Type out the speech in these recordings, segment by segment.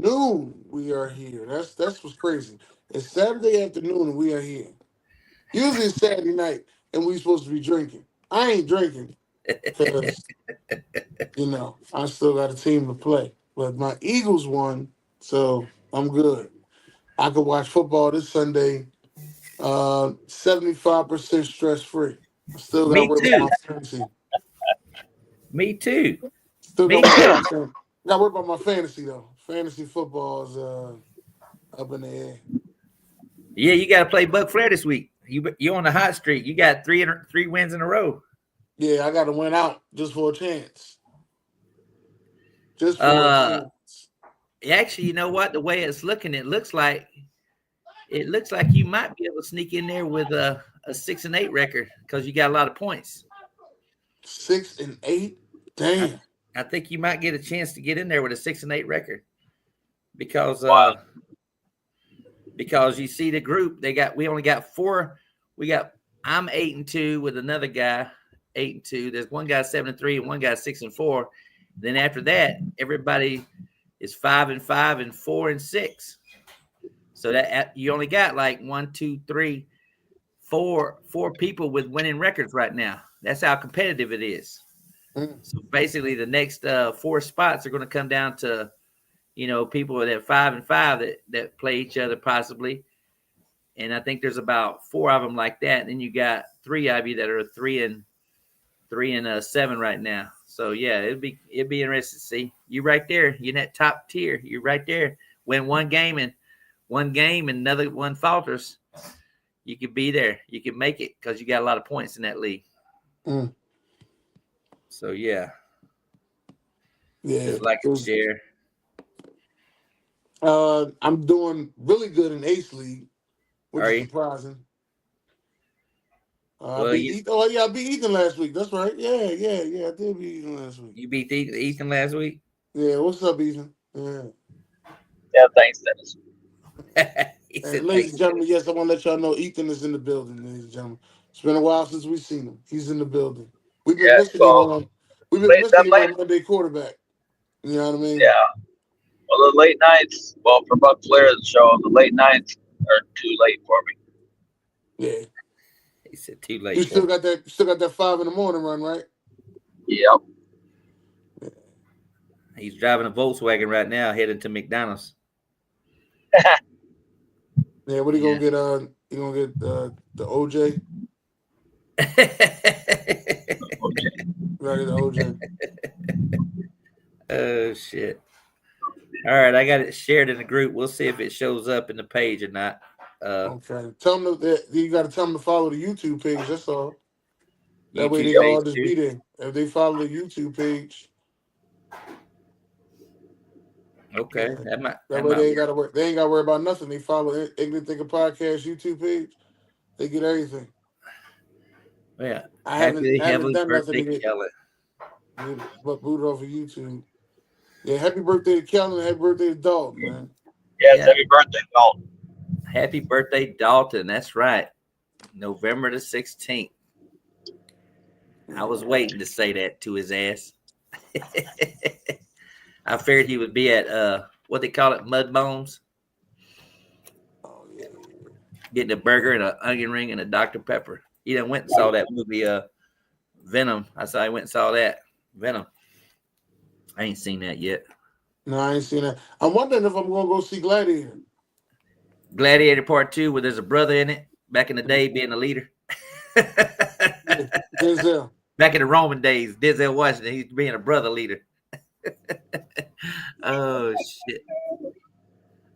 afternoon we are here. That's what's crazy. It's Saturday afternoon and we are here. Usually it's Saturday night and we supposed to be drinking. I ain't drinking because I still got a team to play. But my Eagles won, so I'm good. I could watch football this Sunday, 75% stress free. I still got to Me worry about too. my fantasy. Me too. Still got Me to worry about too. my fantasy. Got to worry about my fantasy though. Fantasy football is up in the air. Yeah, you got to play Buc Flair this week. You on the hot streak. You got three wins in a row. Yeah, I got to win out just for a chance. Just for a Uh, chance. actually, you know what? The way it's looking, it looks like you might be able to sneak in there with a 6-8 record because you got a lot of points. 6-8. I, Damn. I think you might get a chance to get in there with a 6-8 record because Wow. you see the group we only got four. I'm 8-2 with another guy 8-2. There's one guy 7-3 and one guy 6-4. Then after that, everybody is 5-5 and 4-6. So that you only got like 1, 2, 3, 4 people with winning records right now. That's how competitive it is. So basically, the next 4 spots are going to come down to, people that 5-5 that play each other possibly. And I think there's about 4 of them like that. And then you got 3 of you that are 3-7 right now. So yeah, it'd be interesting to see you right there. You're in that top tier. You're right there. Win one game and another one falters. You could be there. You can make it because you got a lot of points in that league. So yeah. Just like to share. I'm doing really good in Ace League, which is surprising. I beat Ethan last week. That's right. Yeah. I did beat Ethan last week. You beat Ethan last week? Yeah. What's up, Ethan? Yeah. Yeah, thanks, Dennis. Ladies and gentlemen, yes, I want to let y'all know Ethan is in the building, ladies and gentlemen. It's been a while since we've seen him. He's in the building. We've been missing him on Monday quarterback. You know what I mean? Yeah. Well, the late nights, for Buc Flair Show, the late nights are too late for me. Yeah. He said too late. You still got that 5 a.m. run, right? Yep. He's driving a Volkswagen right now, heading to McDonald's. Yeah, what are you gonna get? You gonna get the OJ? Right, the OJ. Oh shit! All right, I got it shared in the group. We'll see if it shows up in the page or not. Okay, tell them that you got to tell them to follow the YouTube page. That's all. That way YouTube they can all page just too. be there. If they follow the YouTube page, okay, that way they ain't work. got to worry. They ain't got to worry about nothing. They follow Ignorant Thinker Podcast YouTube page. They get everything. Yeah, I haven't done birthday, nothing Kellen. but boot off of YouTube. Yeah, happy birthday to Kellen. Happy birthday to Dalton, man. Yes, happy birthday, Dalton. Happy birthday, Dalton. That's right. November the 16th. I was waiting to say that to his ass. I figured he would be at what they call it, Mud Bones. Oh yeah. Getting a burger and an onion ring and a Dr. Pepper. He done went and saw that movie Venom. I went and saw that. Venom. I ain't seen that yet. No, I ain't seen that. I'm wondering if I'm gonna go see Gladiator. Gladiator Part 2, where there's a brother in it. Back in the day, being a leader. Denzel. Back in the Roman days, Denzel Washington, he's being a brother leader. Oh shit!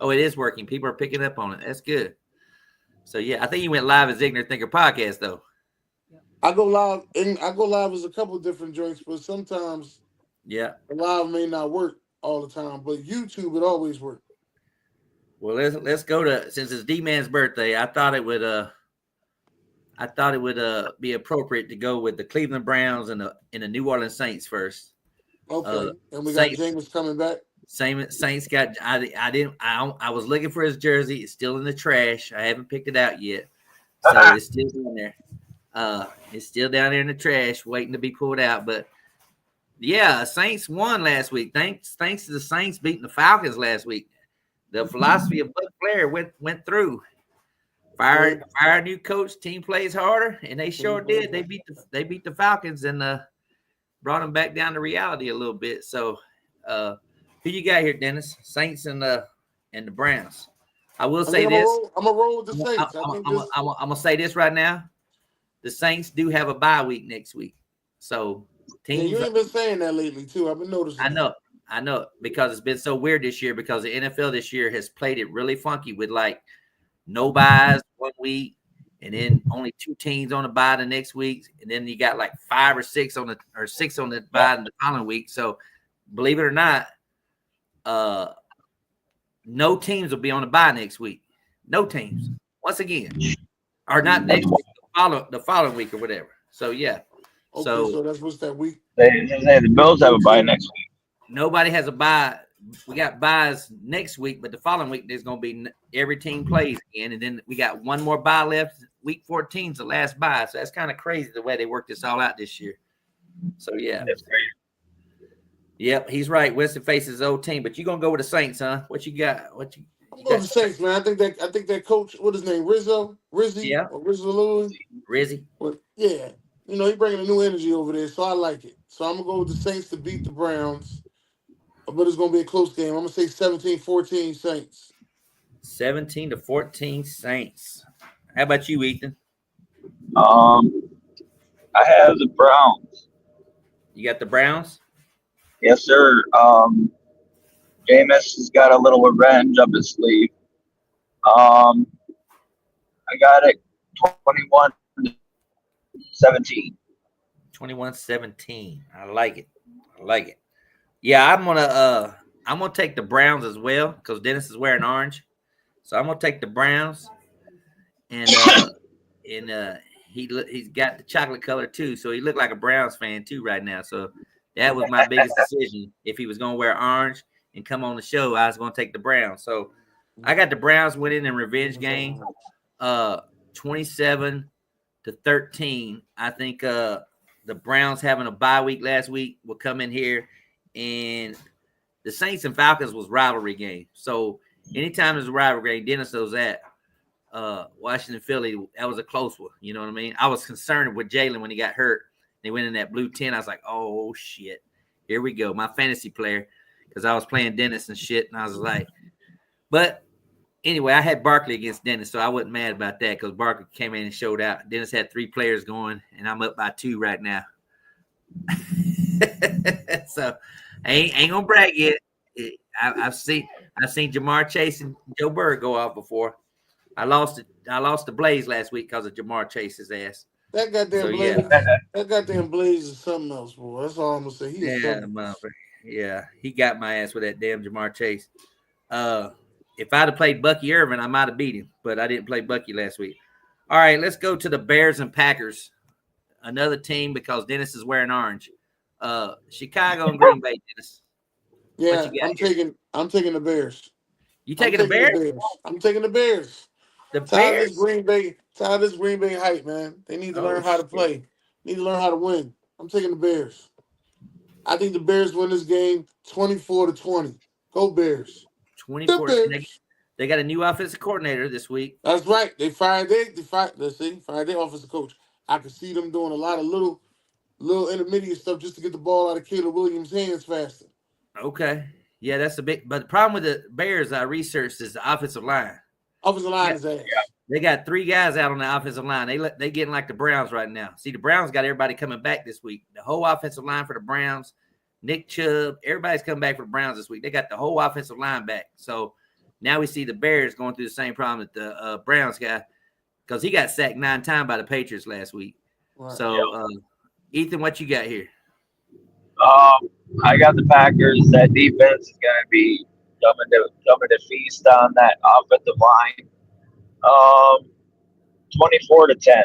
Oh, it is working. People are picking up on it. That's good. So yeah, I think you went live as Ignorant Thinker Podcast though. I go live as a couple of different joints, but sometimes live may not work all the time. But YouTube it always works. Well, let's go to, since it's D-Man's birthday. I thought it would be appropriate to go with the Cleveland Browns and the New Orleans Saints first. Okay, and we got Jameis coming back. Saints got. I was looking for his jersey. It's still in the trash. I haven't picked it out yet, so it's still in there. It's still down there in the trash, waiting to be pulled out. But yeah, Saints won last week. Thanks to the Saints beating the Falcons last week. The philosophy of Buc Flair went through. Fire a new coach. Team plays harder, and they sure did. They beat the Falcons and brought them back down to reality a little bit. So, who you got here, Dennis? Saints and the Browns. I will say this. I'm gonna roll with the Saints. I'm gonna say this right now. The Saints do have a bye week next week, so teams. Yeah, you ain't been saying that lately too. I've been noticing. I know, because it's been so weird this year because the NFL this year has played it really funky with like no buys 1 week, and then only 2 teams on the bye the next week, and then you got like 5 or 6 on the bye in the following week. So, believe it or not, no teams will be on the bye next week. No teams. Once again, or not next week, the following week or whatever. So yeah. Okay, so that's what's that week. The Bills have a bye next week. Nobody has a bye. We got buys next week, but the following week there's going to be every team plays again, and then we got one more bye left. Week 14 is the last bye, so that's kind of crazy the way they worked this all out this year. So yeah, that's crazy. Yep, he's right. Winston faces his old team, but you gonna go with the Saints, huh? What you got? I'm going with the Saints, man. I think that coach, what his name, Rizzy, yeah, or Rizzo Louis, Rizzy. Well, yeah, he bringing a new energy over there, so I like it. So I'm gonna go with the Saints to beat the Browns, but it's gonna be a close game. I'm gonna say 17-14 Saints. 17-14 Saints. How about you, Ethan? I have the Browns. You got the Browns? Yes, sir. Jameis has got a little revenge up his sleeve. I got it 21-17. 21-17. I like it. Yeah, I'm gonna take the Browns as well because Dennis is wearing orange. So I'm gonna take the Browns, and he's got the chocolate color too, so he looked like a Browns fan too right now. So that was my biggest decision. If he was gonna wear orange and come on the show, I was gonna take the Browns. So I got the Browns winning in revenge game, 27-13. I think the Browns having a bye week last week will come in here, and the Saints and Falcons was rivalry game. So anytime there's a rivalry game, Dennis knows that. Washington, Philly, that was a close one. You know what I mean? I was concerned with Jalen when he got hurt. They went in that blue 10. I was like, oh, shit. Here we go. My fantasy player, because I was playing Dennis and shit. And I was like, but anyway, I had Barkley against Dennis, so I wasn't mad about that because Barkley came in and showed out. Dennis had 3 players going, and I'm up by 2 right now. So I ain't going to brag yet. I've seen Jamar Chase and Joe Burrow go off before. I lost the Blaze last week because of Jamar Chase's ass. That goddamn Blaze, yeah. That goddamn Blaze is something else, boy. That's all I'm gonna say. He got my ass with that damn Jamar Chase. If I'd have played Bucky Irvin, I might have beat him, but I didn't play Bucky last week. All right, let's go to the Bears and Packers. Another team because Dennis is wearing orange. Chicago and Green Bay, Dennis. Yeah, I'm taking the Bears. You taking the Bears? I'm taking the Bears. The Bears? Tired of this Green Bay hype, man. They need to learn how to play. Need to learn how to win. I'm taking the Bears. I think the Bears win this game 24-20. Go Bears. 24. They got a new offensive coordinator this week. That's right. They fired their offensive coach. I could see them doing a lot of little intermediate stuff just to get the ball out of Caleb Williams' hands faster. Okay. Yeah, that's a big. But the problem with the Bears, I researched, is the offensive line. Offensive line is ass. They got 3 guys out on the offensive line. They getting like the Browns right now. See, the Browns got everybody coming back this week. The whole offensive line for the Browns, Nick Chubb, everybody's coming back for the Browns this week. They got the whole offensive line back. So now we see the Bears going through the same problem that the Browns got because he got sacked 9 times by the Patriots last week. Right. So, Ethan, what you got here? I got the Packers. That defense is going to be coming to feast on that offensive line. 24-10.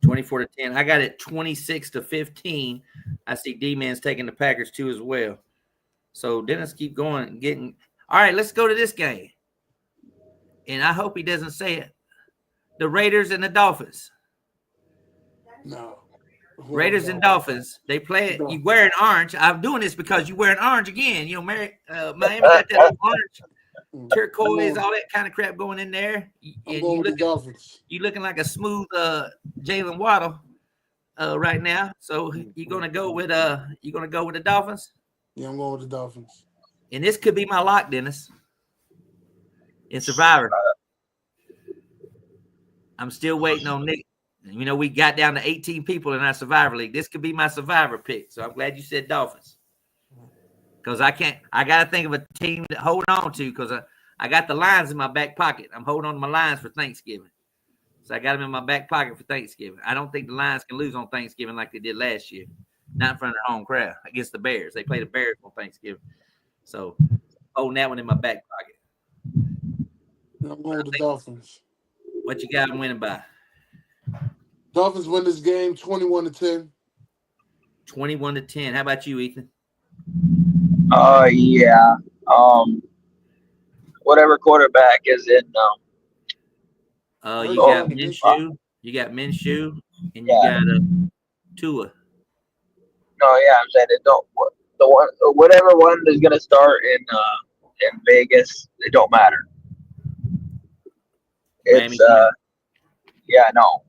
24-10. I got it 26-15. I see D-Man's taking the Packers too as well. So Dennis, keep going, getting. All right, let's go to this game. And I hope he doesn't say it. The Raiders and the Dolphins. No. Raiders and Dolphins. They play it. You wearing orange. I'm doing this because you wearing orange again. You know, Miami got that orange. turquoise, all that kind of crap going in there. I'm And going with the Dolphins. you looking like a smooth Jalen Waddle right now. So you're gonna go with the Dolphins? Yeah, I'm going with the Dolphins. And this could be my lock, Dennis. In Survivor. I'm still waiting on Nick. You know, we got down to 18 people in our Survivor League. This could be my Survivor pick. So I'm glad you said Dolphins. Because I got to think of a team to hold on to because I got the Lions in my back pocket. I'm holding on to my Lions for Thanksgiving. So I got them in my back pocket for Thanksgiving. I don't think the Lions can lose on Thanksgiving like they did last year. Not in front of their home crowd against the Bears. They play the Bears on Thanksgiving. So holding that one in my back pocket. I'm going with the Dolphins. What you got them winning by? Dolphins win this game 21-10. 21-10. How about you, Ethan? Yeah. Whatever quarterback is in. You got Minshew. You got Minshew, and you got Tua. No, yeah, I'm saying it don't. Whatever one is gonna start in Vegas, it don't matter. It's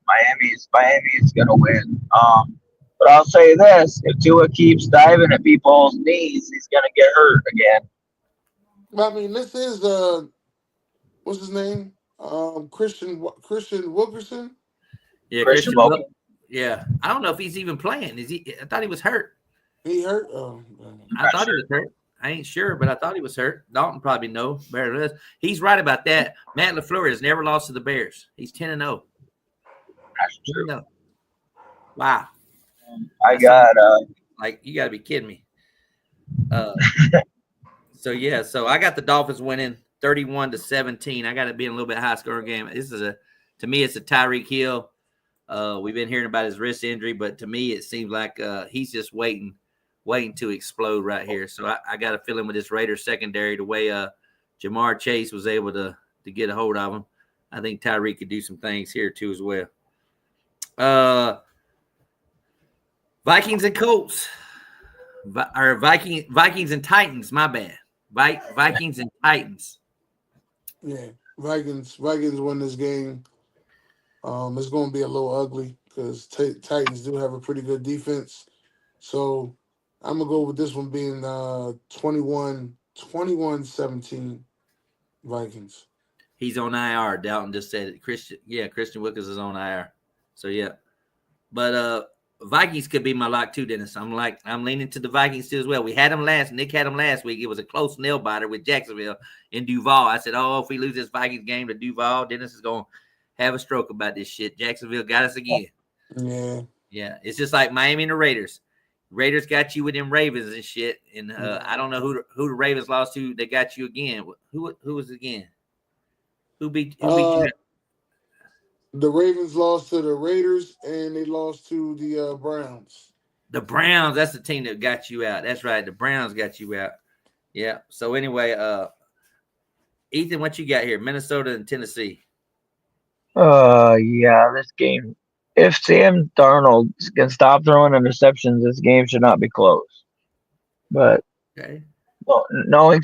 Miami's gonna win. But I'll say this: if Tua keeps diving at people's knees, he's gonna get hurt again. I mean, this is what's his name? Christian Wilkerson. Yeah, Christian yeah, I don't know if he's even playing. Is he? I thought he was hurt. He hurt. I thought he was hurt. I ain't sure, but I thought he was hurt. Dalton probably know better than us. He's right about that. Matt LaFleur has never lost to the Bears. He's 10-0. That's true. 10-0. Wow. I got like you got to be kidding me. So I got the Dolphins winning 31-17. I got it being a little bit high scoring game. To me, it's a Tyreek Hill. We've been hearing about his wrist injury, but to me, it seems like he's just waiting to explode right here. So I got a feeling with this Raiders secondary, the way Jamar Chase was able to get a hold of him, I think Tyreek could do some things here too as well. Vikings and Colts, or Vikings and Titans. My bad. Vikings and Titans. Yeah, Vikings win this game. It's going to be a little ugly because Titans do have a pretty good defense. So I'm going to go with this one being 21-17 Vikings. He's on IR. Dalton just said it. Christian Wilkins is on IR. So, yeah. But Vikings could be my lock too, Dennis. I'm leaning to the Vikings too as well. Nick had them last week. It was a close nail biter with Jacksonville in Duval. I said, if we lose this Vikings game to Duval, Dennis is going to have a stroke about this shit. Jacksonville got us again. Yeah. It's just like Miami and the Raiders. Raiders got you with them Ravens and shit. And I don't know who the Ravens lost to. They got you again. Who was it again? Who beat you? The Ravens lost to the Raiders, and they lost to the Browns. The Browns, that's the team that got you out. That's right. The Browns got you out. Yeah. So anyway, Ethan, what you got here? Minnesota and Tennessee. This game. If Sam Darnold can stop throwing interceptions, this game should not be close. But knowing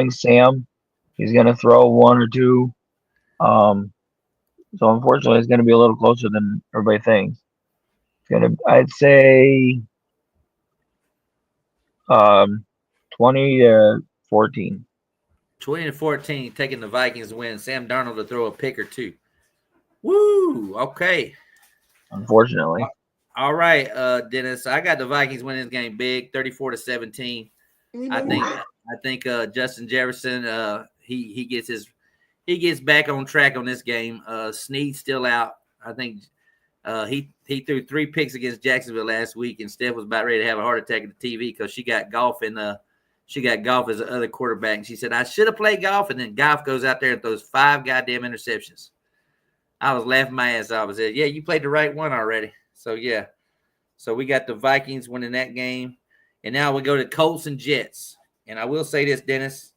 Sam, he's gonna throw one or two. So unfortunately, it's gonna be a little closer than everybody thinks. I'd say, 20-14. 20-14, taking the Vikings to win. Sam Darnold to throw a pick or two. Woo! Okay. Unfortunately. All right, Dennis. I got the Vikings winning this game big, 34-17. I think Justin Jefferson, he gets back on track on this game. Snead's still out. I think he threw 3 picks against Jacksonville last week, and Steph was about ready to have a heart attack at the TV because she got Goff as the other quarterback. And she said, I should have played Goff, and then Goff goes out there and throws 5 goddamn interceptions. I was laughing my ass off. I said, yeah, you played the right one already. So, yeah. So, we got the Vikings winning that game. And now we go to Colts and Jets. And I will say this, Dennis,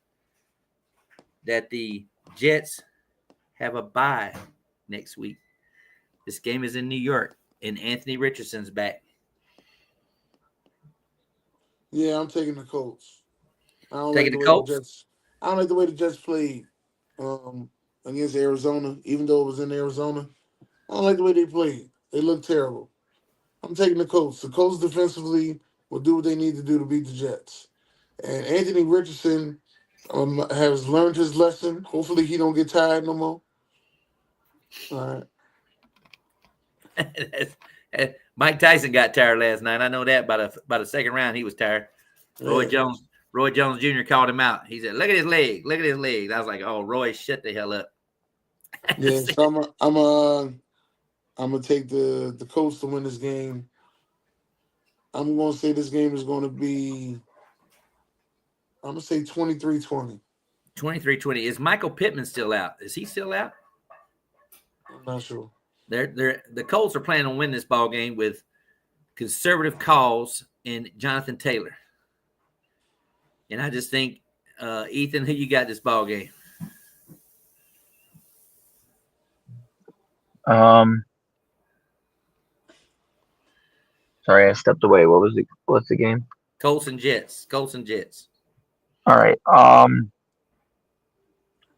that the Jets have a bye next week. This game is in New York, and Anthony Richardson's back. Yeah, I'm taking the Colts. I don't like Taking the the way the Colts. Jets. I don't like the way the Jets played against Arizona, even though it was in Arizona. I don't like the way they played. They look terrible. I'm taking the Colts. The Colts defensively will do what they need to do to beat the Jets. And Anthony Richardson has learned his lesson. Hopefully, he don't get tired no more. All right. Mike Tyson got tired last night. I know that by the second round he was tired. Roy Yeah. Jones Jr. called him out. He said, "Look at his leg. Look at his leg." I was like, "Oh, Roy, shut the hell up." Yeah. So I'm gonna take the Colts to win this game. I'm gonna say this game is gonna be. I'm gonna say 23-20. 23-20. Is Michael Pittman still out? Is he still out? I'm not sure. The Colts are planning on winning this ball game with conservative calls and Jonathan Taylor. And I just think, Ethan, who you got this ball game? Sorry, I stepped away. What's the game? Colts and Jets. Colts and Jets. All right.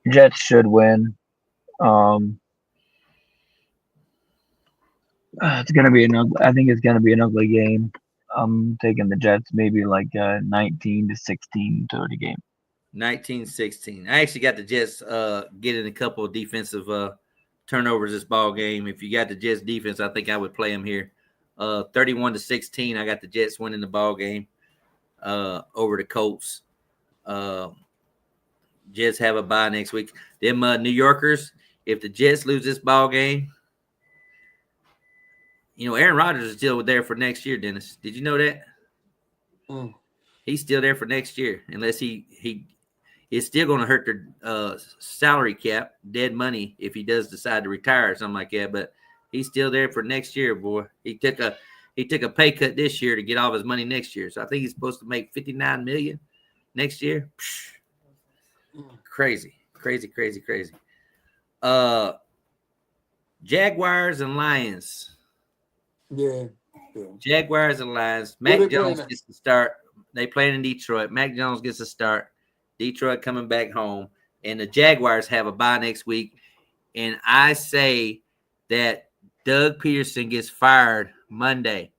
Jets should win. It's gonna be I think it's gonna be an ugly game. I'm taking the Jets, maybe like 19-16 30 game. 19-16. I actually got the Jets getting a couple of defensive turnovers this ball game. If you got the Jets defense, I think I would play them here. 31-16. I got the Jets winning the ball game over the Colts. Jets have a bye next week. Them New Yorkers, if the Jets lose this ball game, Aaron Rodgers is still there for next year, Dennis. Did you know that? He's still there for next year, unless he is still going to hurt their salary cap, dead money, if he does decide to retire or something like that. But he's still there for next year, boy. He took a pay cut this year to get all of his money next year. So I think he's supposed to make $59 million next year. Crazy. Jaguars and Lions. Yeah. Jaguars and Lions. Mac Jones gets the start. They playing in Detroit. Mac Jones gets a start. Detroit coming back home. And the Jaguars have a bye next week. And I say that Doug Peterson gets fired Monday.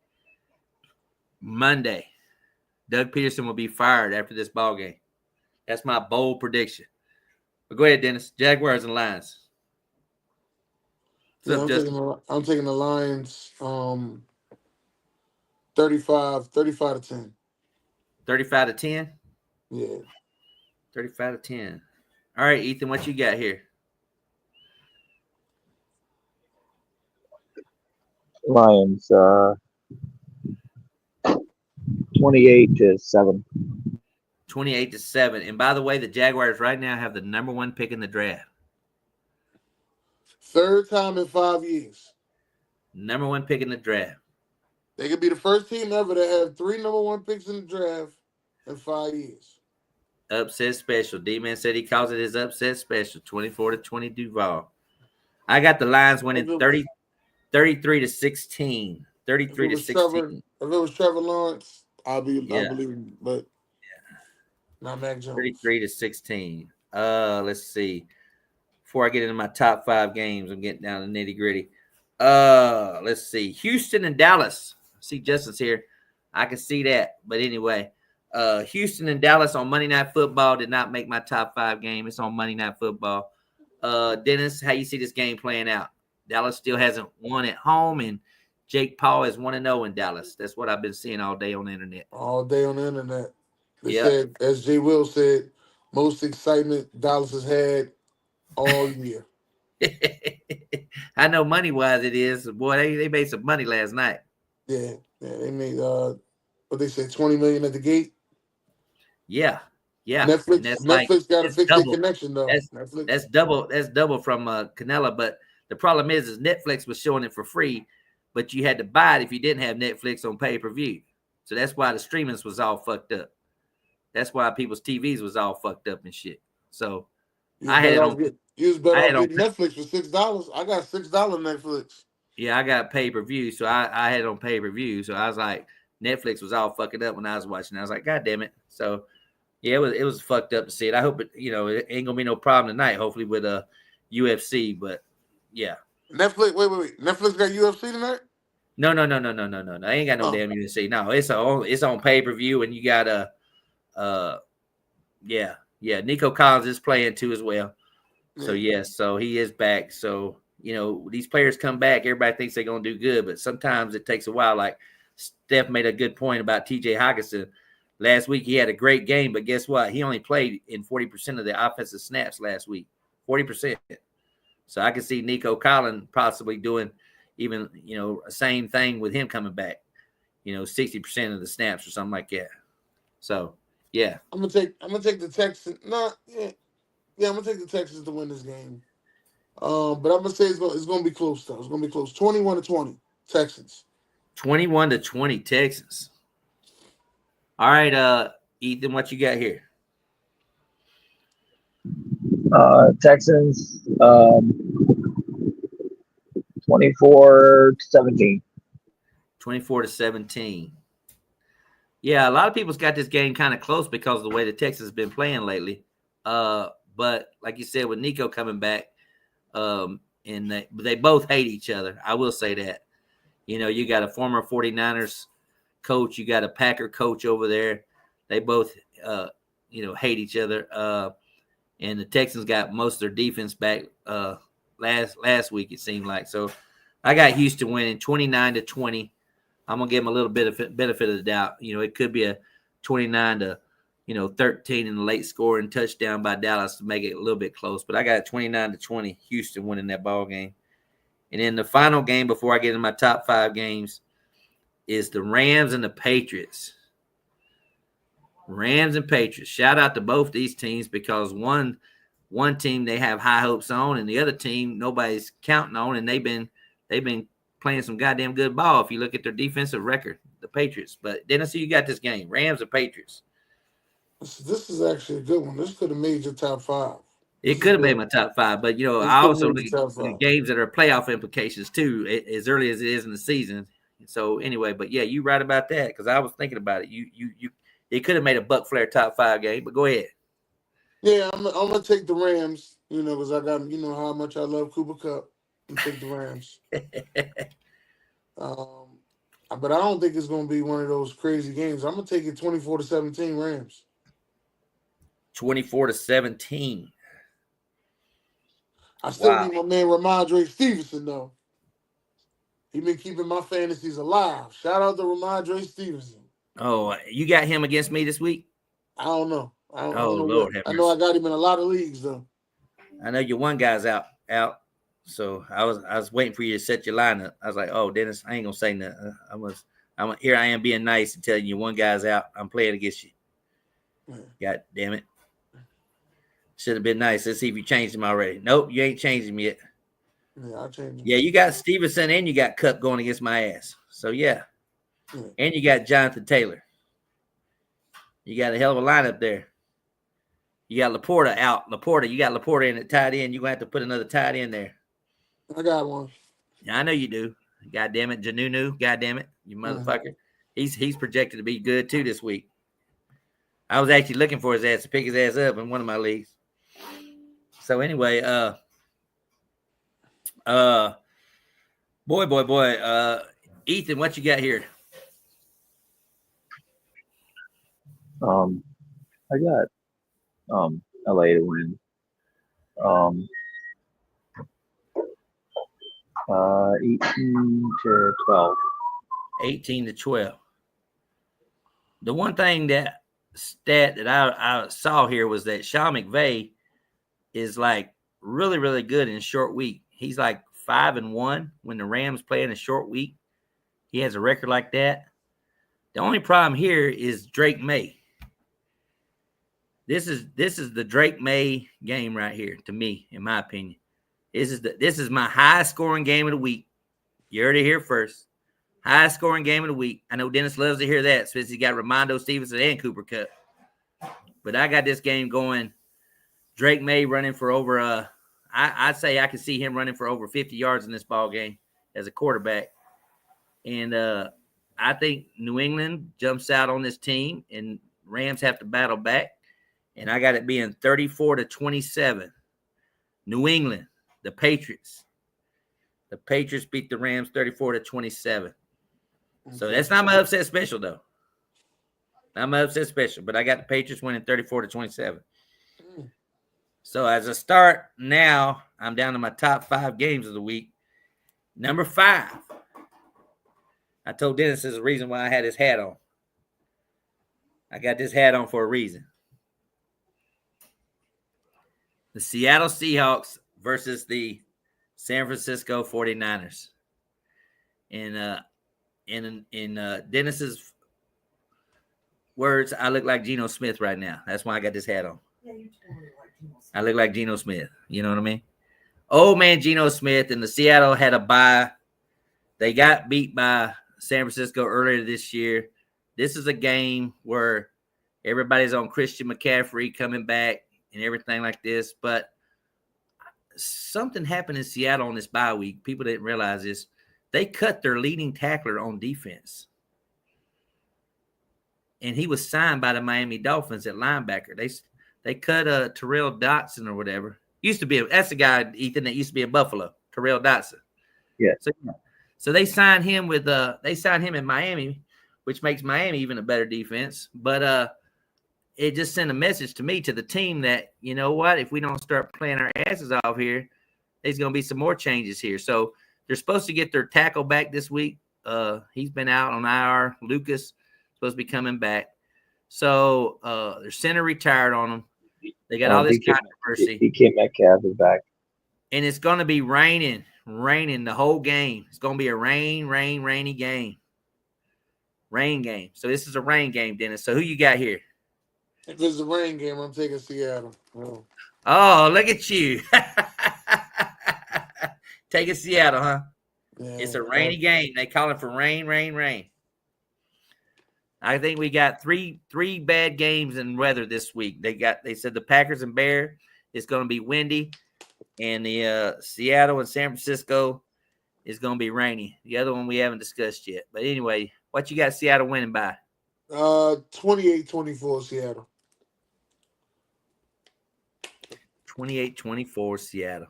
Doug Peterson will be fired after this ball game. That's my bold prediction. But go ahead, Dennis. Jaguars and Lions. Yeah, I'm taking the Lions 35-10. 35-10? Yeah. 35-10. All right, Ethan, what you got here? Lions 28-7. 28-7. And by the way, the Jaguars right now have the number 1 pick in the draft. Third time in 5 years. Number 1 pick in the draft. They could be the first team ever to have 3 number 1 picks in the draft in 5 years. Upset special. D-Man said he calls it his upset special. 24-20 Duval. I got the Lions winning 33-16. 33-16. If it was Trevor Lawrence, I believe him, but not Mac Jones. 33-16. Let's see. Before I get into my top 5 games, I'm getting down to nitty-gritty. Let's see. Houston and Dallas. See, Justin's here. I can see that. But anyway, Houston and Dallas on Monday Night Football did not make my top 5 game. It's on Monday Night Football. Dennis, how you see this game playing out? Dallas still hasn't won at home, and Jake Paul is 1-0 in Dallas. That's what I've been seeing all day on the internet. All day on the internet. They said, as Jay Will said, most excitement Dallas has had all year. I know money-wise it is. Boy, they made some money last night. Yeah, they made what they said, $20 million at the gate. Yeah. Netflix got to fix their connection though. That's double from Canela. But the problem is Netflix was showing it for free, but you had to buy it if you didn't have Netflix on pay-per-view. So that's why the streamings was all fucked up. That's why people's TVs was all fucked up and shit. So I had it on. You was better off getting Netflix for $6. I got $6 Netflix. Yeah, I got pay-per-view, so I had it on pay-per-view. So I was like, Netflix was all fucking up when I was watching. I was like, God damn it. So Yeah, it was fucked up to see it. I hope it ain't gonna be no problem tonight. Hopefully with UFC, but yeah. Netflix. Wait. Netflix got UFC tonight? No. I ain't got no Oh, damn UFC. No, it's on pay-per-view, and you got yeah. Nico Collins is playing too as well. So yes, so he is back. So these players come back. Everybody thinks they're gonna do good, but sometimes it takes a while. Like Steph made a good point about T.J. Hockenson. Last week he had a great game, but guess what? He only played in 40% of the offensive snaps last week. 40%. So I can see Nico Collins possibly doing even a same thing with him coming back. 60% of the snaps or something like that. So yeah, I'm gonna take the Texans. I'm gonna take the Texans to win this game. But I'm gonna say it's gonna be close though. It's gonna be close. 21-20 Texans. 21-20 Texans. All right, Ethan, what you got here? Texans 24-17. 24-17. Yeah, a lot of people's got this game kind of close because of the way the Texans have been playing lately. But like you said, with Nico coming back, and they both hate each other. I will say that. You got a former 49ers coach, you got a Packer coach over there. They both hate each other. And the Texans got most of their defense back last week, it seemed like. So I got Houston winning 29-20. I'm gonna give them a little bit of benefit of the doubt. It could be a 29-13 in the late score and touchdown by Dallas to make it a little bit close. But I got 29-20 Houston winning that ball game. And then the final game before I get into my top 5 games is the Rams and the Patriots. Rams and Patriots. Shout out to both these teams because one team they have high hopes on, and the other team nobody's counting on, and they've been playing some goddamn good ball if you look at their defensive record, the Patriots. But then I see you got this game, Rams and Patriots. This is actually a good one. This could have made your top 5. It could have made my top 5, but I also look at games that are playoff implications too, as early as it is in the season. So anyway, but yeah, you right about that because I was thinking about it. You it could have made a Buc Flair top 5 game, but go ahead. Yeah, I'm gonna take the Rams. Because I got how much I love Cooper Kupp. I'm gonna take the Rams. But I don't think it's gonna be one of those crazy games. I'm gonna take it 24-17 Rams. 24-17. I still need my man Ramondre Stevenson though. He been keeping my fantasies alive. Shout out to Ramondre Stevenson. Oh, you got him against me this week? I don't know. I don't know. Lord, I know I got him in a lot of leagues though. I know your one guy's out. So I was waiting for you to set your lineup. I was like, oh, Dennis, I ain't gonna say nothing. Here I am being nice and telling you one guy's out. I'm playing against you. God damn it. Should have been nice. Let's see if you changed him already. Nope, you ain't changed him yet. Yeah, I'll change him. Yeah, you got Stevenson and you got Kupp going against my ass. So yeah. And you got Jonathan Taylor. You got a hell of a lineup there. You got Laporta out. You got Laporta in at tight end. You're going to have to put another tight end there. I got one. Yeah, I know you do. God damn it. Janunu. God damn it. You motherfucker. He's projected to be good too this week. I was actually looking for his ass to pick his ass up in one of my leagues. So anyway, boy. Ethan, what you got here? I got LA to win. 18-12. 18-12. The one thing stat that I saw here was that Sean McVay is like really, really good in short week. He's like 5-1 when the Rams play in a short week. He has a record like that. The only problem here is Drake May. This is the Drake May game right here, to me, in my opinion. This is my highest scoring game of the week. You heard it here first. Highest scoring game of the week. I know Dennis loves to hear that since he got Ramondo Stevenson and Cooper Kupp. But I got this game going. Drake May running for over I'd say I can see him running for over 50 yards in this ball game as a quarterback. And I think New England jumps out on this team and Rams have to battle back. And I got it being 34-27. New England, the Patriots. The Patriots beat the Rams 34-27. So that's not my upset special, though. Not my upset special, but I got the Patriots winning 34-27. So as a start now, I'm down to my top 5 games of the week. Number 5. I told Dennis there's a reason why I had his hat on. I got this hat on for a reason. The Seattle Seahawks versus the San Francisco 49ers. In Dennis's words, I look like Geno Smith right now. That's why I got this hat on. Yeah, you totally like Geno Smith. I look like Geno Smith. You know what I mean? Old man Geno Smith, and the Seattle had a bye. They got beat by San Francisco earlier this year. This is a game where everybody's on Christian McCaffrey coming back and everything like this. But something happened in Seattle on this bye week. People didn't realize this. They cut their leading tackler on defense. And he was signed by the Miami Dolphins at linebacker. They cut Terrell Dotson or whatever. That's the guy, Ethan, that used to be in Buffalo, Terrell Dotson. Yeah. So they signed him in Miami, which makes Miami even a better defense. But it just sent a message to me, to the team, that, you know what, if we don't start playing our asses off here, there's going to be some more changes here. So they're supposed to get their tackle back this week. He's been out on IR. Lucas supposed to be coming back. So their center retired on them. They got all this controversy. DK Metcalf is back. And it's going to be raining the whole game. It's going to be a rainy game. Rain game. So this is a rain game, Dennis. So who you got here? If it's a rain game, I'm taking Seattle. Oh, look at you. Taking Seattle, huh? Yeah, it's a rainy game. They call it for rain. I think we got three bad games in weather this week. They said the Packers and Bears, it's going to be windy, and the Seattle and San Francisco is going to be rainy. The other one we haven't discussed yet. But anyway, what you got Seattle winning by? 28-24 Seattle. 28-24 Seattle.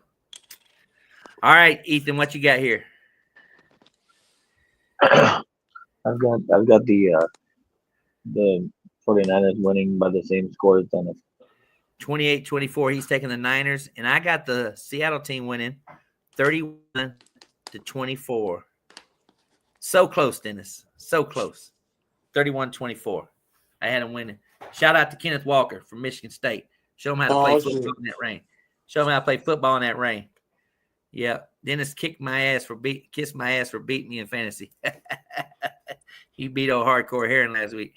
All right, Ethan, what you got here? I've got the 49ers winning by the same score as Dennis. 28-24. He's taking the Niners, and I got the Seattle team winning 31-24. So close, Dennis. So close. 31-24. I had him winning. Shout out to Kenneth Walker from Michigan State. Show him how to play football in that rain. Show him how to play football in that rain. Yeah, Dennis kissed my ass for beating me in fantasy. He beat old Hardcore Heron last week.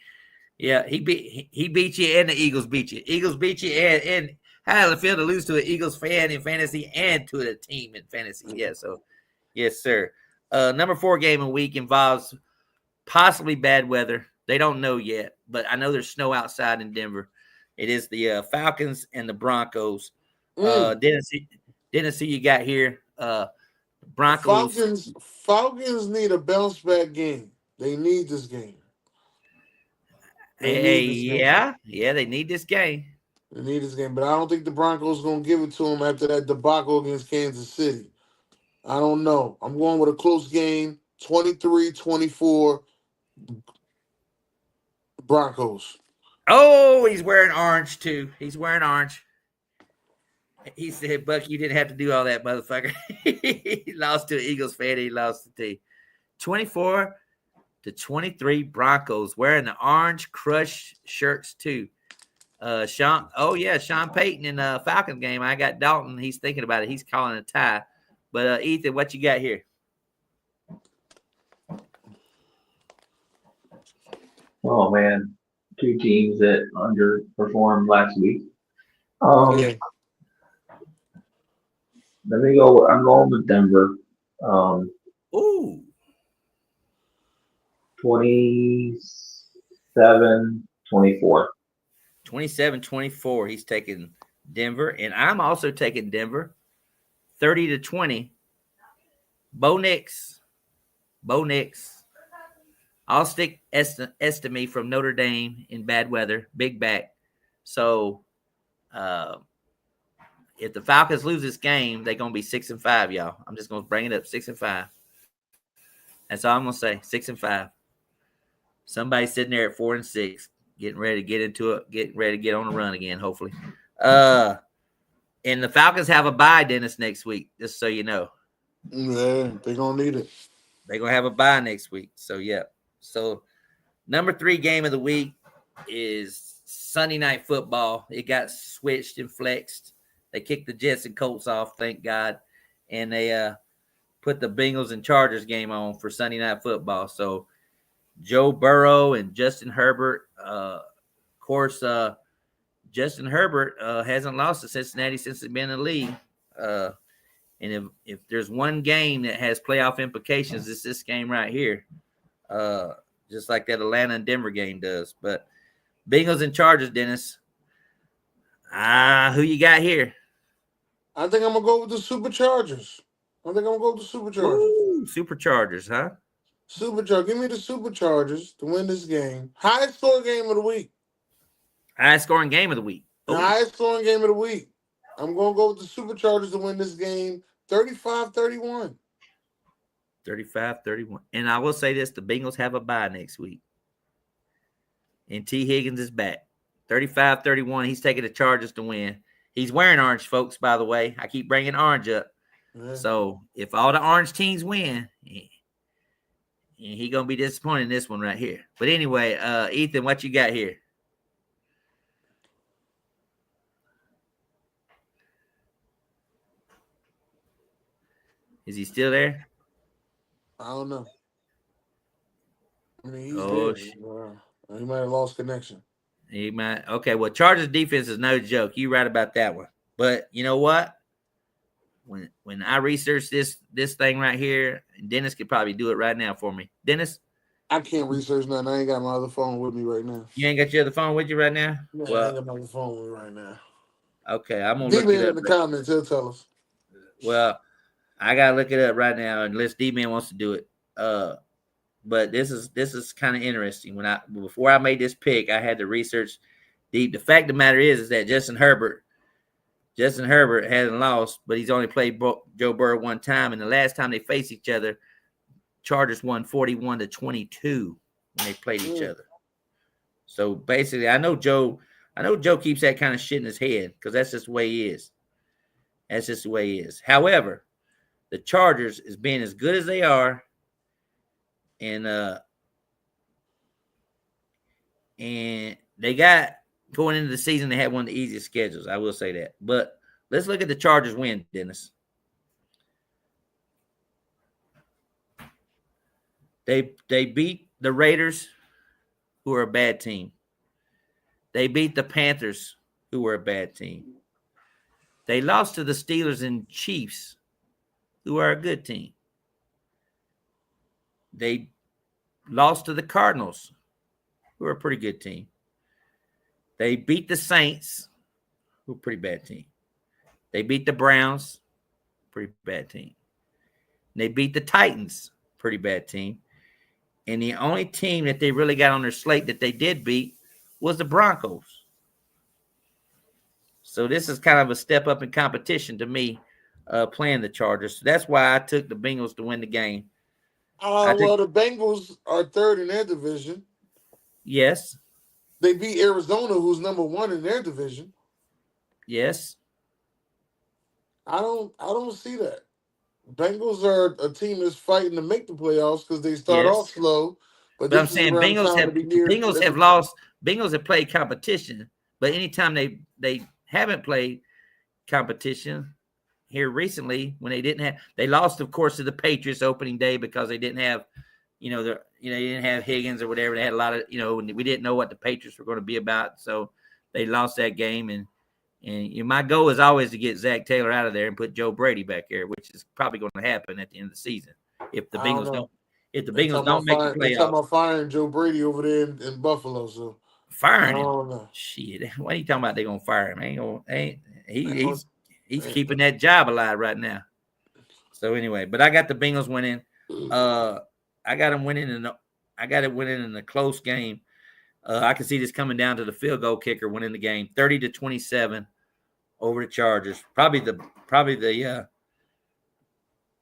Yeah, he beat you, and the Eagles beat you. Eagles beat you, and how does it feel to lose to an Eagles fan in fantasy and to a team in fantasy? Yeah, so yes, sir. Number 4 game of the week involves possibly bad weather. They don't know yet, but I know there's snow outside in Denver. It is the Falcons and the Broncos. Dennis, who you got here? Broncos. Falcons need a bounce back game. They need this game. They need this game. They need this game, but I don't think the Broncos going to give it to them after that debacle against Kansas City. I don't know. I'm going with a close game, 23-24 Broncos. Oh, he's wearing orange, too. He's wearing orange. He said, Buck, you didn't have to do all that, motherfucker. He lost to an Eagles fan. He lost the team. 24-23 Broncos, wearing the orange crush shirts, too. Sean Payton in the Falcons game. I got Dalton. He's thinking about it. He's calling a tie. But, Ethan, what you got here? Oh, man. 2 teams that underperformed last week. Let me go. I'm going with Denver. 27-24. 27-24. He's taking Denver, and I'm also taking Denver. 30-20. Bo Nix. I'll stick Estime from Notre Dame in bad weather. Big back. So If the Falcons lose this game, they're gonna be 6-5, y'all. I'm just gonna bring it up 6-5. That's all I'm gonna say. 6-5. Somebody's sitting there at 4-6, getting ready to get into it, getting ready to get on the run again, hopefully. And the Falcons have a bye, Dennis, next week, just so you know. Yeah, they're gonna need it. They're gonna have a bye next week. So yeah. So number 3 game of the week is Sunday Night Football. It got switched and flexed. They kicked the Jets and Colts off, thank God. And they put the Bengals and Chargers game on for Sunday Night Football. So Joe Burrow and Justin Herbert. Of course, Justin Herbert hasn't lost to Cincinnati since he's been in the league. And if there's one game that has playoff implications, it's this game right here. Just like that Atlanta and Denver game does. But Bengals and Chargers, Dennis. Who you got here? I think I'm gonna go with the Superchargers. Ooh, Superchargers, huh? Superchargers. Give me the Superchargers to win this game. Highest scoring game of the week. Highest scoring game of the week. The highest scoring game of the week. I'm gonna go with the Superchargers to win this game 35-31. 35-31. And I will say this, the Bengals have a bye next week. And T. Higgins is back. 35-31. He's taking the Chargers to win. He's wearing orange, folks, by the way. I keep bringing orange up. Yeah. So if all the orange teams win, he's going to be disappointed in this one right here. But anyway, Ethan, what you got here? Is he still there? I don't know. I mean, he's there. He might have lost connection. He might. Okay, well, Chargers defense is no joke. You right about that one. But you know what? When I research this thing right here, and Dennis could probably do it right now for me. Dennis? I can't research nothing. I ain't got my other phone with me right now. You ain't got your other phone with you right now? No, I ain't got my other phone with me right now. Okay, I'm going to look it up. D-Man in the comments, he'll tell us. Well, I got to look it up right now unless D-Man wants to do it. But this is kind of interesting. Before I made this pick, I had to research deep. The fact of the matter is that Justin Herbert hasn't lost, but he's only played Joe Burrow one time. And the last time they faced each other, Chargers won 41-22 when they played each other. So basically, I know Joe keeps that kind of shit in his head because that's just the way he is. That's just the way he is. However, the Chargers is being as good as they are, and they got going into the season, they had one of the easiest schedules. I will say that. But let's look at the Chargers win, Dennis. They beat the Raiders, who are a bad team. They beat the Panthers, who were a bad team. They lost to the Steelers and Chiefs, who are a good team. They lost to the Cardinals, who are a pretty good team. They beat the Saints, who are a pretty bad team. They beat the Browns, pretty bad team. They beat the Titans, pretty bad team. And the only team that they really got on their slate that they did beat was the Broncos. So this is kind of a step up in competition to me, playing the Chargers. So that's why I took the Bengals to win the game. Well, the Bengals are third in their division. Yes. They beat Arizona, who's number 1 in their division. Yes. I don't see that. Bengals are a team that's fighting to make the playoffs because they start off slow. But I'm saying Bengals have lost. Bengals have played competition, but anytime they haven't played competition here recently, when they lost, of course, to the Patriots opening day because they didn't have, they didn't have Higgins or whatever. They had a lot of, we didn't know what the Patriots were going to be about, so they lost that game. And my goal is always to get Zach Taylor out of there and put Joe Brady back there, which is probably going to happen at the end of the season if the Bengals don't. If the Bengals don't make the playoffs. They're talking about firing Joe Brady over there in Buffalo. So firing him. Shit, what are you talking about? They're gonna fire him? He's keeping that job alive right now. So anyway, but I got the Bengals winning. I got them winning in a close game. I can see this coming down to the field goal kicker winning the game, 30-27. over the Chargers.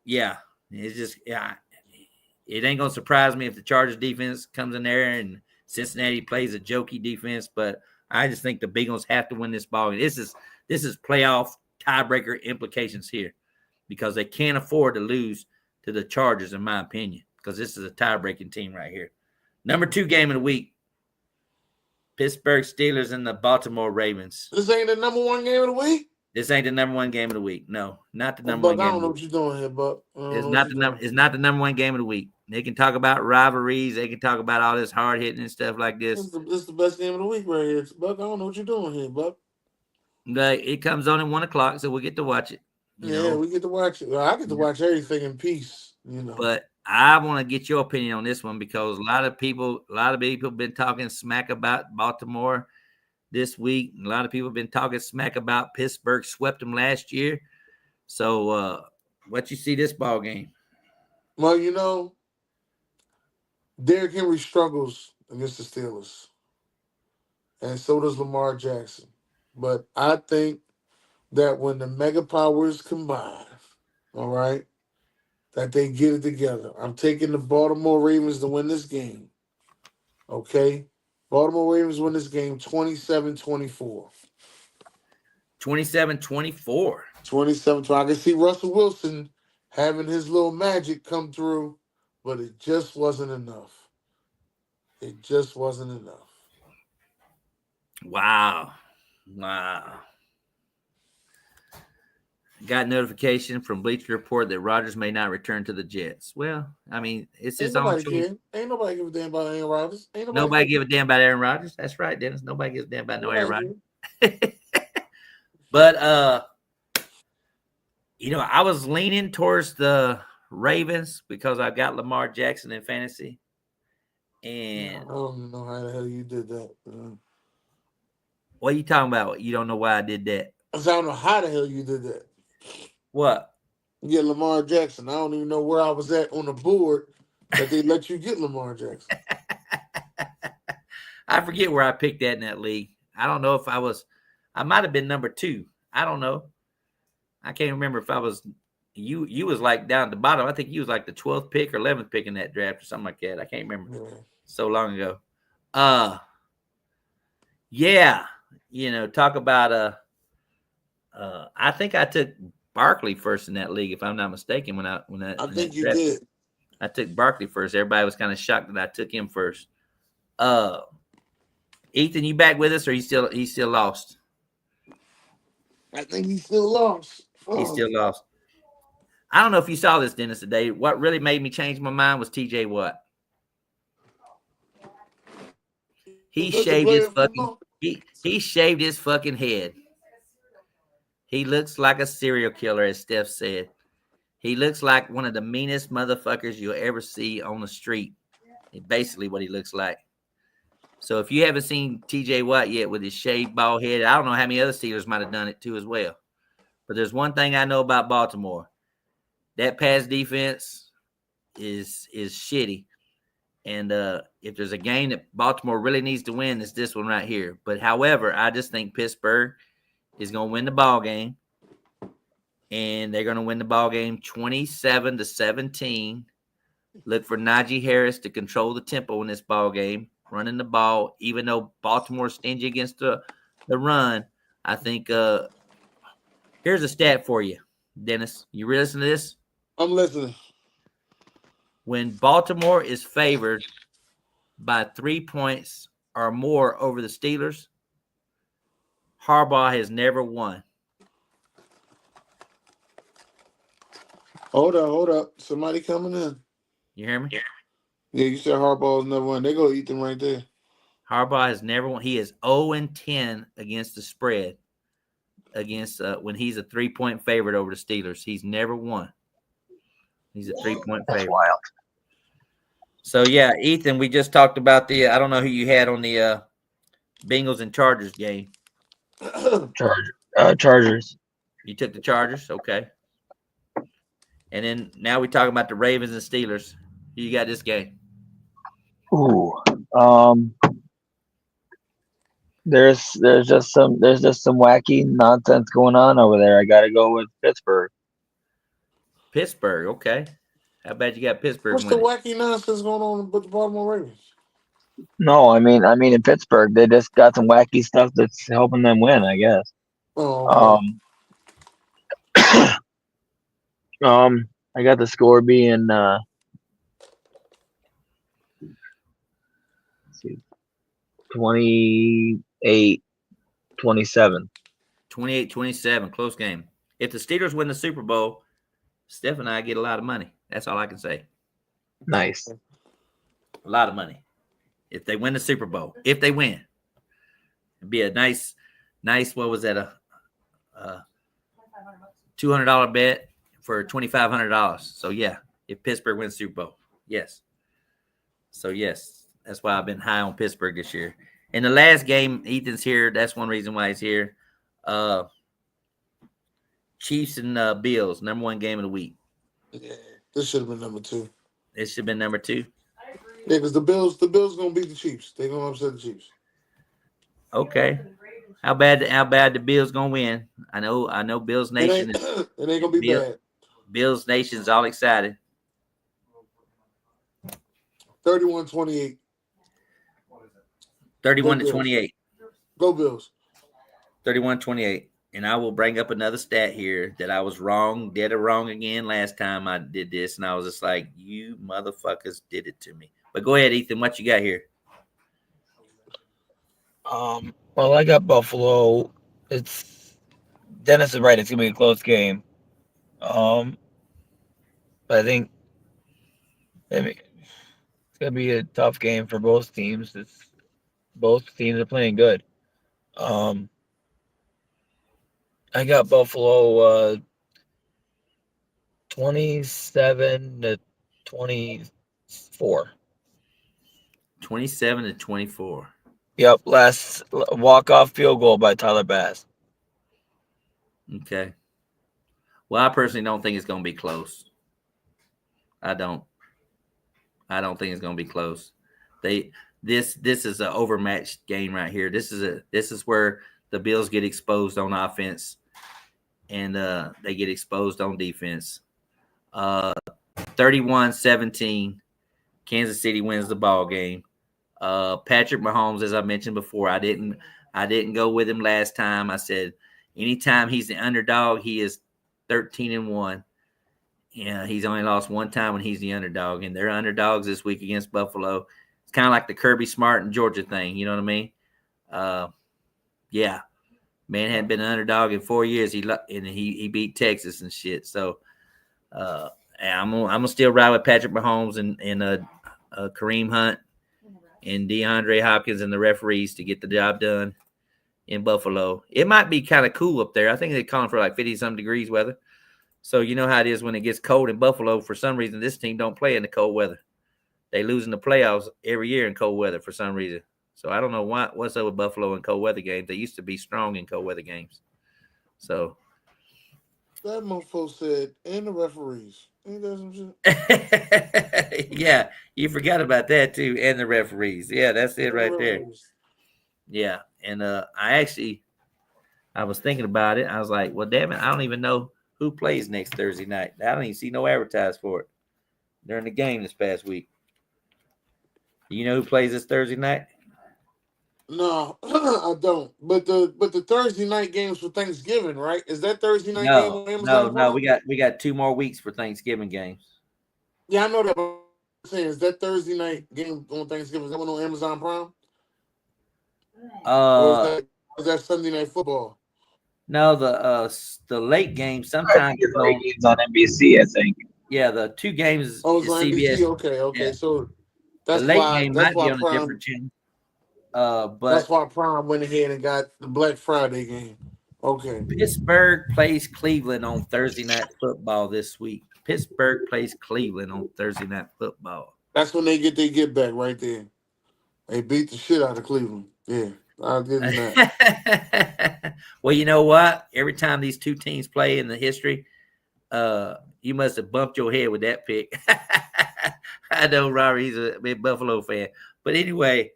Yeah. It's just it ain't gonna surprise me if the Chargers defense comes in there and Cincinnati plays a jokey defense, but I just think the Bengals have to win this ball. This is playoff tiebreaker implications here because they can't afford to lose to the Chargers, in my opinion, because this is a tie-breaking team right here. Number 2 game of the week. Pittsburgh Steelers and the Baltimore Ravens. This ain't the number 1 game of the week? This ain't the number 1 game of the week. No, not the number Buck, 1 game. I don't know what you're doing here, Buck. It's not the number 1 game of the week. They can talk about rivalries. They can talk about all this hard hitting and stuff like this. This is the best game of the week right here, Buck. I don't know what you're doing here, Buck. It comes on at 1:00, so we'll get to watch it. You know? We get to watch it. Well, I get to watch everything in peace. But I want to get your opinion on this one because a lot of people have been talking smack about Baltimore this week. A lot of people have been talking smack about Pittsburgh swept them last year. So, what you see this ball game? Well, Derrick Henry struggles against the Steelers, and so does Lamar Jackson. But I think that when the mega powers combine, all right, that they get it together. I'm taking the Baltimore Ravens to win this game. Okay? Baltimore Ravens win this game 27-24. 27-24. 27-24. I can see Russell Wilson having his little magic come through, but it just wasn't enough. It just wasn't enough. Wow. Got notification from Bleacher Report that Rodgers may not return to the Jets. Well, I mean, it's his own choice. Ain't nobody give a damn about Aaron Rodgers. Nobody give a damn about Aaron Rodgers. That's right, Dennis. Nobody gives a damn about no Aaron Rodgers. But I was leaning towards the Ravens because I got Lamar Jackson in fantasy. And I don't even know how the hell you did that. What are you talking about? You don't know why I did that? I don't know how the hell you did that. What? You get Lamar Jackson. I don't even know where I was at on the board that they let you get Lamar Jackson. I forget where I picked that in that league. I don't know if I might have been number 2. I don't know. I can't remember if I was, you was like down at the bottom. I think you was like the 12th pick or 11th pick in that draft or something like that. I can't remember. Yeah. So long ago. Yeah. Talk about, I think I took Barkley first in that league, if I'm not mistaken. I think you did. I took Barkley first. Everybody was kind of shocked that I took him first. Ethan, you back with us, or he's still lost? I think he's still lost. He's still lost. I don't know if you saw this, Dennis, today. What really made me change my mind was TJ Watt. He shaved his fucking head. He looks like a serial killer, as Steph said. He looks like one of the meanest motherfuckers you'll ever see on the street. It's basically what he looks like. So if you haven't seen TJ Watt yet with his shaved bald head, I don't know how many other Steelers might have done it too as well. But there's one thing I know about Baltimore. That pass defense is shitty. And if there's a game that Baltimore really needs to win, it's this one right here. But however, I just think Pittsburgh is going to win the ball game. And they're going to win the ball game 27-17. Look for Najee Harris to control the tempo in this ball game, running the ball. Even though Baltimore's stingy against the run, I think here's a stat for you, Dennis. You listen to this? I'm listening. When Baltimore is favored by 3 points or more over the Steelers, Harbaugh has never won. Hold up. Somebody coming in. You hear me? Yeah, you said Harbaugh's never won. They go eat them right there. Harbaugh has never won. He is 0-10 against the spread against when he's a 3-point favorite over the Steelers. He's never won. He's a 3-point favorite. That's wild. So, yeah, Ethan, we just talked about I don't know who you had on the Bengals and Chargers game. Chargers. You took the Chargers? Okay. And then now we talk about the Ravens and Steelers. Who you got this game? Ooh. there's just some wacky nonsense going on over there. I got to go with Pittsburgh. Pittsburgh, okay. How bad you got Pittsburgh What's the winning? wacky nonsense going on with the Baltimore Ravens? No, I mean in Pittsburgh, they just got some wacky stuff that's helping them win, I guess. Oh, okay. I got the score being let's see, 28-27. 28-27, close game. If the Steelers win the Super Bowl, Steph and I get a lot of money. That's all I can say. Nice. A lot of money. If they win the Super Bowl. If they win. It'd be a nice, what was that? A $200 bet for $2,500. So, yeah, if Pittsburgh wins the Super Bowl. Yes. So, yes, that's why I've been high on Pittsburgh this year. In the last game, Ethan's here. That's one reason why he's here. Chiefs and Bills, number one game of the week. Yeah, this should have been number 2. It should have been number 2. Yeah, because the Bills gonna beat the Chiefs. They're gonna upset the Chiefs. Okay. How bad the Bills gonna win? I know Bills Nation. It ain't gonna be bad. Bills Nation's all excited. 31-28. 31-28. Go Bills. 31-28. And I will bring up another stat here that I was wrong, dead or wrong again last time I did this, and I was just like, you motherfuckers did it to me. But go ahead, Ethan. What you got here? Well, I got Buffalo. Dennis is right. It's gonna be a close game. But I think it's gonna be a tough game for both teams. Both teams are playing good. I got Buffalo 27-24. 27-24. Yep, last walk-off field goal by Tyler Bass. Okay. Well, I personally don't think it's going to be close. I don't think it's going to be close. This is an overmatched game right here. This is where the Bills get exposed on offense and they get exposed on defense. 31-17, Kansas City wins the ball game. Patrick Mahomes, as I mentioned before, I didn't go with him last time. I said anytime he's the underdog, he is 13-1. Yeah, he's only lost one time when he's the underdog, and they're underdogs this week against Buffalo. It's kind of like the Kirby Smart and Georgia thing. You know what I mean? Yeah, man hadn't been an underdog in 4 years. He beat Texas and shit. So I'm gonna still ride with Patrick Mahomes and Kareem Hunt and DeAndre Hopkins and the referees to get the job done in Buffalo. It might be kind of cool up there. I think they're calling for like 50-some degrees weather. So you know how it is when it gets cold in Buffalo. For some reason, this team don't play in the cold weather. They lose in the playoffs every year in cold weather for some reason. So I don't know what's up with Buffalo in cold weather games. They used to be strong in cold weather games. So that mofo said, and the referees. Ain't that some shit? Yeah, you forgot about that too, and the referees. Yeah, that's it right there. Yeah, and I was thinking about it. I was like, well, damn it, I don't even know who plays next Thursday night. I don't even see no advertise for it during the game this past week. You know who plays this Thursday night? No, I don't. But the Thursday night games for Thanksgiving, right? Is that Thursday night game on Amazon? No. We got 2 more weeks for Thanksgiving games. Yeah, I know that. But I'm saying, is that Thursday night game on Thanksgiving? Is that one on Amazon Prime? Or is that Sunday Night Football? No, the late game sometimes it's on NBC, I think. Yeah, the 2 games Oh, it's on CBS. NBC. Okay. Yeah. So that's the late why game that's might be why on Prime, a different channel. But that's why Prime went ahead and got the Black Friday game. Okay. Pittsburgh plays Cleveland on Thursday Night Football this week. Pittsburgh plays Cleveland on Thursday Night Football. That's when they get back right there. They beat the shit out of Cleveland. Yeah, I'll give them that. Well, you know what? Every time these 2 teams play in the history, you must have bumped your head with that pick. I know Robert, he's a big Buffalo fan. But anyway,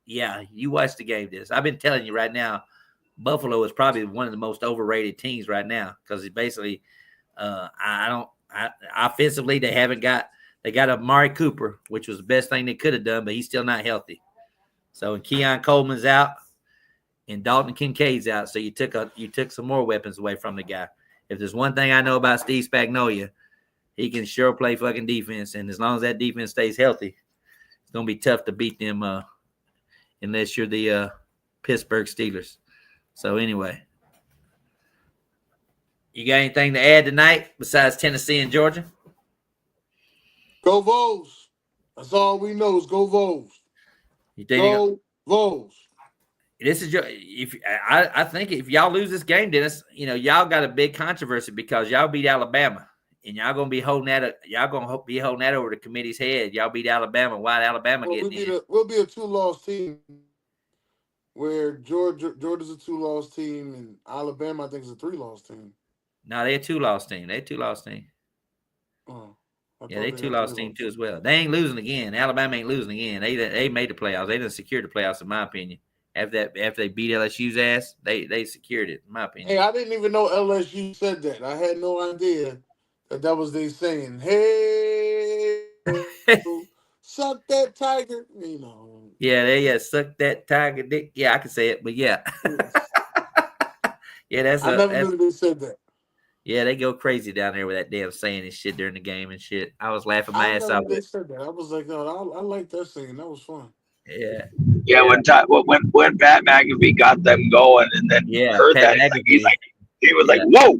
Yeah, you watch the game, Dennis. I've been telling you right now, Buffalo is probably one of the most overrated teams right now because it's basically, offensively they haven't got. They got Amari Cooper, which was the best thing they could have done, but he's still not healthy. So and Keon Coleman's out, and Dalton Kincaid's out. So you took some more weapons away from the guy. If there's one thing I know about Steve Spagnuolo, he can sure play fucking defense, and as long as that defense stays healthy, it's gonna be tough to beat them unless you're the Pittsburgh Steelers. So anyway, you got anything to add tonight besides Tennessee and Georgia? Go Vols. That's all we know is go Vols. You think Go Vols. this is I think if y'all lose this game, Dennis, y'all got a big controversy because y'all beat Alabama, and y'all gonna be holding that. Y'all gonna be holding that over the committee's head. Y'all beat Alabama. Why Alabama getting in? We'll be a 2-loss team. Where Georgia's a 2-loss team, and Alabama I think is a 3-loss team. No, they're a 2-loss team. They're a 2-loss team. Oh, yeah, they 2-loss team too as well. They ain't losing again. Alabama ain't losing again. They made the playoffs. They didn't secure the playoffs, in my opinion. After they beat LSU's ass, they secured it, in my opinion. Hey, I didn't even know LSU said that. I had no idea that was they saying, "Hey, suck that tiger," Yeah, suck that tiger dick. Yeah, I can say it, but yeah. Yeah, I never knew they said that. Yeah, they go crazy down there with that damn saying and shit during the game and shit. I was laughing my ass off. They said that. I was like, "Oh, I like that saying. That was fun." Yeah. Yeah, when Pat McAfee got them going, and then heard Pat that, he was like, "Whoa!"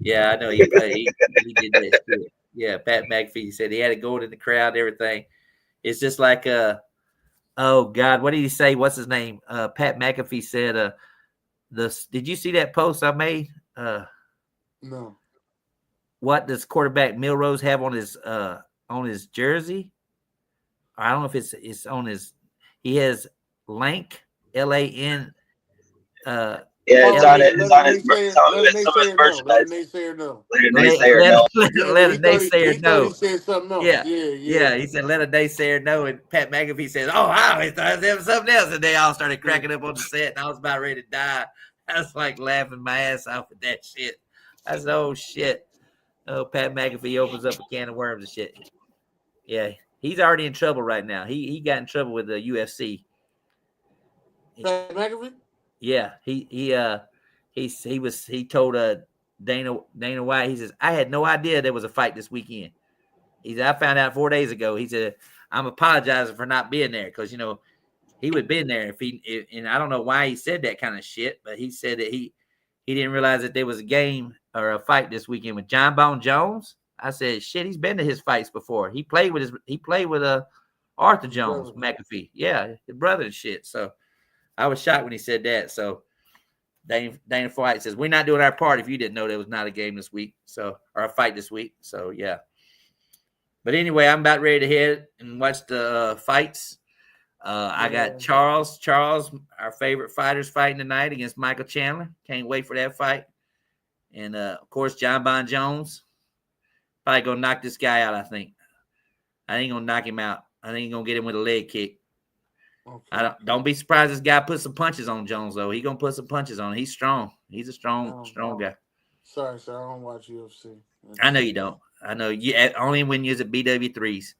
Yeah, I know he did that shit. Yeah, Pat McAfee said he had it going in the crowd and everything. It's just like oh God, what did he say? What's his name? Pat McAfee said did you see that post I made? No. What does quarterback Milrose have on his jersey? I don't know if it's on his. He has Lank, LAN. Yeah, it's on his merchandise. Let a naysayer know. He said something else. Yeah. He said, let a naysayer know. And Pat McAfee says, oh, I always thought there was something else. And they all started cracking up on the set, and I was about ready to die. I was like laughing my ass off at that shit. I said, oh, shit. Oh, Pat McAfee opens up a can of worms and shit. Yeah, he's already in trouble right now. He got in trouble with the UFC. Pat McAfee? Yeah, he told Dana White, he says, I had no idea there was a fight this weekend. He said, I found out 4 days ago. He said, I'm apologizing for not being there because he would have been there and I don't know why he said that kind of shit, but he said that he didn't realize that there was a game or a fight this weekend with John Bone Jones. I said, shit, he's been to his fights before. He played with Arthur Jones, McAfee. Yeah, his brother and shit. So I was shocked when he said that. So Dana White says, we're not doing our part if you didn't know there was not a game this week. So, or a fight this week. So yeah. But anyway, I'm about ready to head and watch the fights. I got Charles, our favorite fighter's fighting tonight against Michael Chandler. Can't wait for that fight. And of course, John Bon Jones. Probably gonna knock this guy out, I think. I ain't gonna knock him out. I think he's gonna get him with a leg kick. Okay. Don't be surprised this guy put some punches on Jones, though. He's gonna put some punches on him. He's strong. He's a strong guy. Sorry, sir. I don't watch UFC. I know you don't. I know you only when you was at BW3s.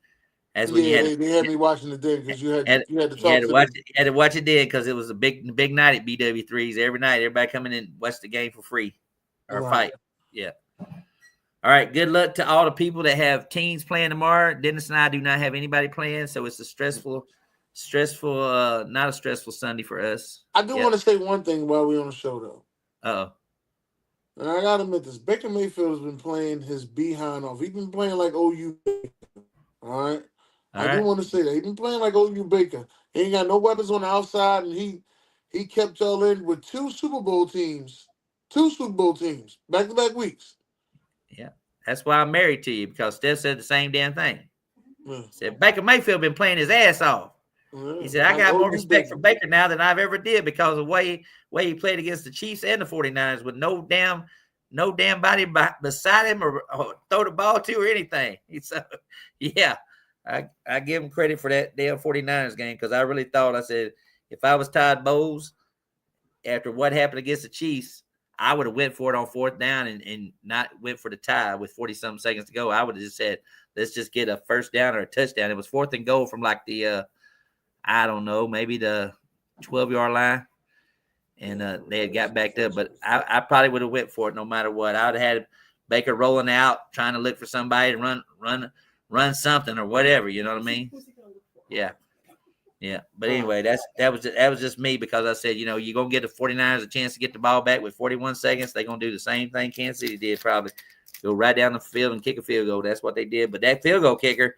That's when they had me watching it then because you had to talk to watch it. You had to watch it then because it was a big night at BW3s every night. Everybody coming in watch the game for free or fight. Yeah. All right. Good luck to all the people that have teams playing tomorrow. Dennis and I do not have anybody playing, so it's a stressful, not a stressful Sunday for us. I do want to say one thing while we're on the show, though. Uh-oh. And I got to admit this. Baker Mayfield has been playing his behind off. He's been playing like OU Baker. All right? I do want to say that. He's been playing like OU Baker. He ain't got no weapons on the outside, and he kept y'all in with two Super Bowl teams, back-to-back weeks. Yeah. That's why I'm married to you, because Steph said the same damn thing. Yeah. He said, Baker Mayfield been playing his ass off. Yeah. He said, I got more respect for Baker now than I've ever did because of the way he played against the Chiefs and the 49ers with no damn body beside him or throw the ball to or anything. He said, yeah. I give him credit for that damn 49ers game because I really thought, I said, if I was Todd Bowles after what happened against the Chiefs, I would have went for it on 4th down and not went for the tie with 40-something seconds to go. I would have just said, let's just get a 1st down or a touchdown. It was 4th and goal from like the, I don't know, maybe the 12-yard line. And they had got backed up. But I probably would have went for it no matter what. I would have had Baker rolling out, trying to look for somebody to run something or whatever. You know what I mean? Yeah. Yeah. But anyway, that was just me because I said, you're going to get the 49ers a chance to get the ball back with 41 seconds. They're going to do the same thing Kansas City did probably. Go right down the field and kick a field goal. That's what they did. But that field goal kicker,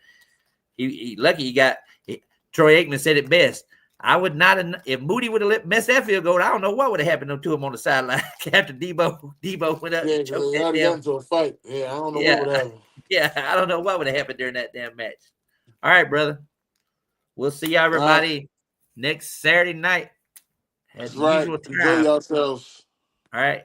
he lucky he got – Troy Aikman said it best. I would not have, if Moody would have missed that field goal, I don't know what would have happened to him on the sideline after Debo went up and choked that got into a fight. Yeah, I don't know what would happen. Yeah, I don't know what would have happened during that damn match. All right, brother. We'll see y'all, everybody, next Saturday night. That's right. Enjoy yourselves. All right.